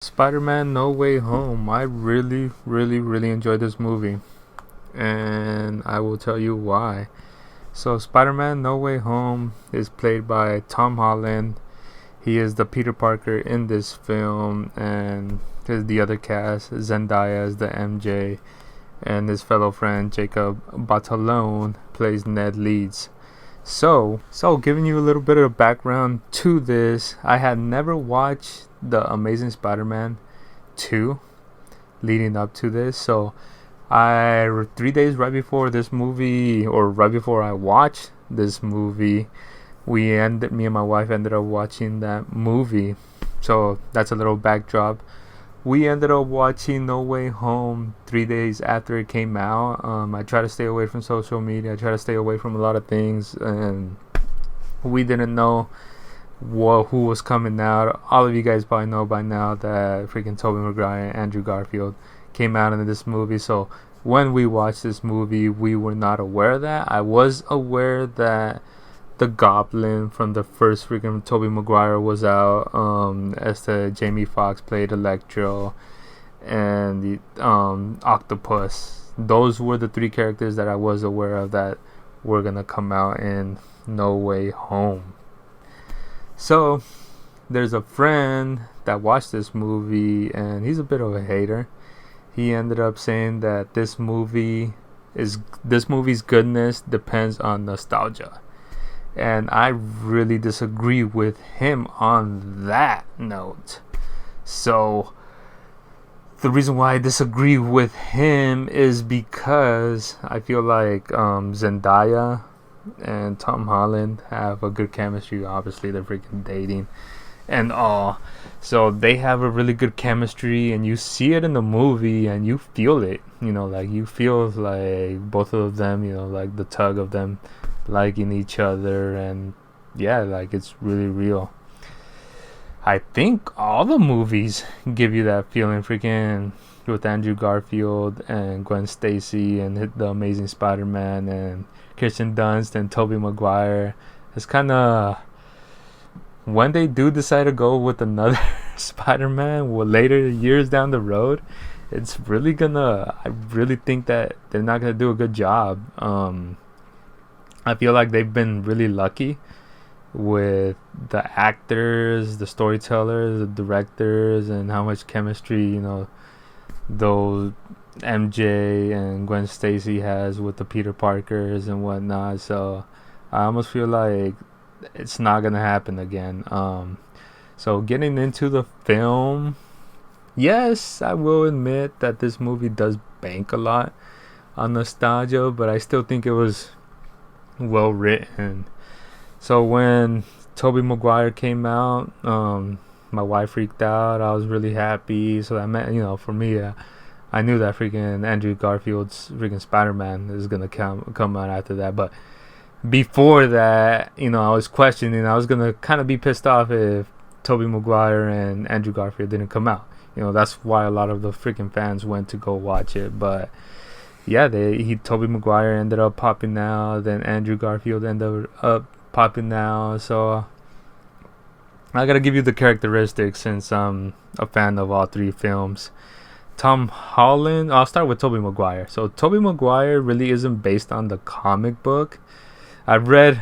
Spider-Man No Way Home. I really enjoyed this movie, and I will tell you why. So, Spider-Man No Way Home is played by Tom Holland. He is the Peter Parker in this film, and the other cast, Zendaya as the MJ, and his fellow friend Jacob Batalone plays Ned Leeds. So giving you a little bit of background to this, I had never watched The Amazing Spider-Man 2 leading up to this. So 3 days right before this movie, or right before I watched this movie, me and my wife ended up watching that movie. So that's a little backdrop. We ended up watching No Way Home 3 days after it came out. I try to stay away from social media. I try to stay away from a lot of things, and we didn't know who was coming out. All of you guys probably know by now that freaking Tobey Maguire and Andrew Garfield came out in this movie. So when we watched this movie, we were not aware of that. I was aware that the Goblin from the first freaking Tobey Maguire was out. As the Jamie Foxx played Electro, and the Octopus. Those were the three characters that I was aware of that were gonna come out in No Way Home. So there's a friend that watched this movie, and he's a bit of a hater. He ended up saying that this movie's goodness depends on nostalgia. And I really disagree with him on that note. So the reason why I disagree with him is because I feel like Zendaya and Tom Holland have a good chemistry. Obviously, they're freaking dating and all. So they have a really good chemistry, and you see it in the movie, and you feel it. Like you feel like both of them, like the tug of them liking each other, and yeah, like it's really real. I think all the movies give you that feeling, freaking with Andrew Garfield and Gwen Stacy and The Amazing Spider-Man and Kirsten Dunst and Tobey Maguire. It's kind of, when they do decide to go with another Spider-Man, later years down the road, it's really gonna, I really think that they're not gonna do a good job. I feel like they've been really lucky with the actors, the storytellers, the directors, and how much chemistry, those MJ and Gwen Stacy has with the Peter Parkers and whatnot. So I almost feel like it's not gonna happen again. So getting into the film, yes, I will admit that this movie does bank a lot on nostalgia, but I still think it was well written. So when Tobey Maguire came out, my wife freaked out. I was really happy. So that meant, for me, I knew that freaking Andrew Garfield's freaking Spider-Man is gonna come out after that. But before that, I was questioning. I was gonna kind of be pissed off if Tobey Maguire and Andrew Garfield didn't come out. That's why a lot of the freaking fans went to go watch it. But yeah, Tobey Maguire ended up popping out, then Andrew Garfield ended up popping out. So I gotta give you the characteristics since I'm a fan of all three films. Tom Holland, I'll start with Tobey Maguire. So Tobey Maguire really isn't based on the comic book. I've read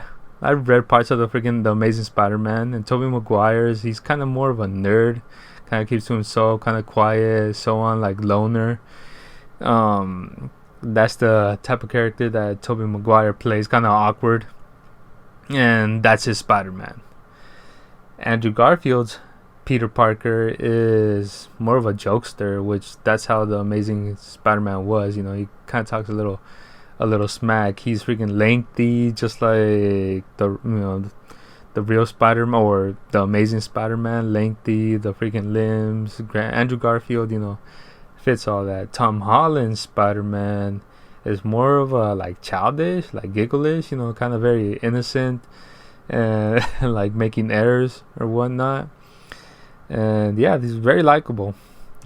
parts of The Amazing Spider-Man, and Tobey Maguire's, he's kind of more of a nerd, kind of keeps to himself, kind of quiet, so on, like loner. That's the type of character that Tobey Maguire plays, kind of awkward, and that's his Spider-Man. Andrew Garfield's Peter Parker is more of a jokester, which that's how The Amazing Spider-Man was. He kind of talks a little smack. He's freaking lengthy, just like the real Spider-Man, or The Amazing Spider-Man, lengthy, the freaking limbs. Andrew Garfield, fits all that. Tom Holland's Spider-Man is more of a like childish, like gigglish, kind of very innocent, and like making errors or whatnot. And yeah, he's very likable,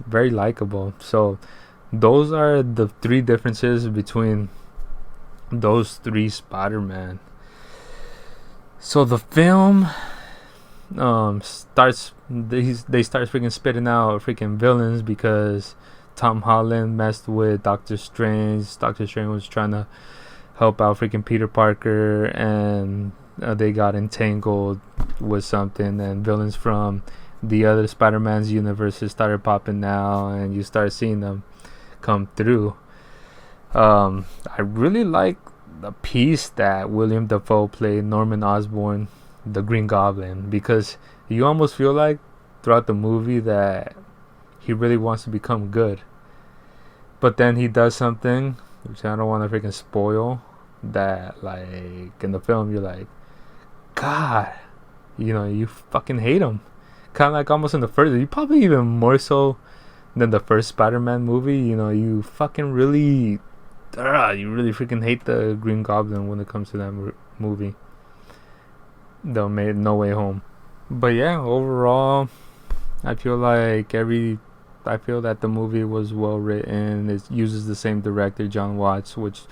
very likable. So those are the three differences between those three Spider-Man. So the film, they start freaking spitting out freaking villains because Tom Holland messed with Doctor Strange. Doctor Strange was trying to help out freaking Peter Parker, and they got entangled with something, and villains from the other Spider-Man's universes started popping out, and you start seeing them come through. I really like the piece that William Dafoe played, Norman Osborn, the Green Goblin, because you almost feel like throughout the movie that he really wants to become good, but then he does something which I don't want to freaking spoil, that like in the film you're like, God, you fucking hate him. Kind of like almost in the first, you probably even more so than the first Spider-Man movie. You fucking really, you really freaking hate the Green Goblin when it comes to that movie. No Way Home. But yeah, overall, I feel that the movie was well written. It uses the same director, John Watts, which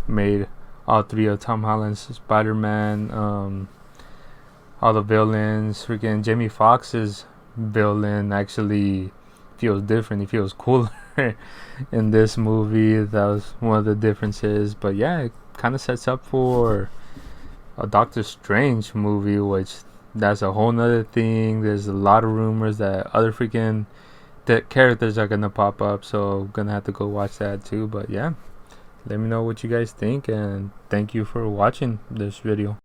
made all three of Tom Holland's Spider-Man. All the villains, freaking Jamie Foxx's villain actually feels different. He feels cooler in this movie. That was one of the differences. But yeah, it kind of sets up for a Doctor Strange movie, which that's a whole nother thing. There's a lot of rumors that other freaking characters are gonna pop up, so I'm gonna have to go watch that too. But yeah, let me know what you guys think, and thank you for watching this video.